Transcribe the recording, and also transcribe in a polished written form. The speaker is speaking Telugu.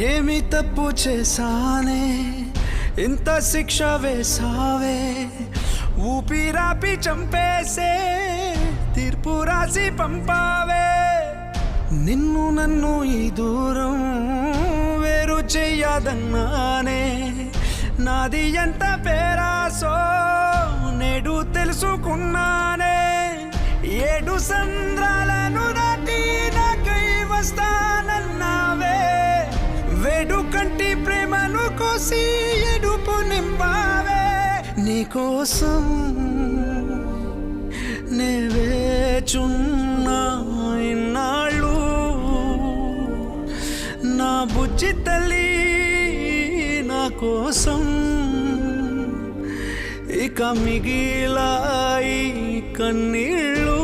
ఏమి తప్పు చేశానే ఇంత శిక్ష వేసావే ఊపిరాపి చంపేసే తీర్పు రాసి పంపావే నిన్ను నన్ను ఈ దూరం వేరు చెయ్యదన్నానే నాది ఎంత పేరాసో నేడు తెలుసుకున్నానే 7 సంద్రాలను దాటి నాకై వస్తానన్నావే వేడు కంటి ప్రేమను కోసి ఎడుపు నింపావే నీకోసం నే వేచున్నా ఇన్నాళ్ళు నా బుజ్జి తల్లి నా కోసం ఇక మిగిలాయి కన్నీళ్ళు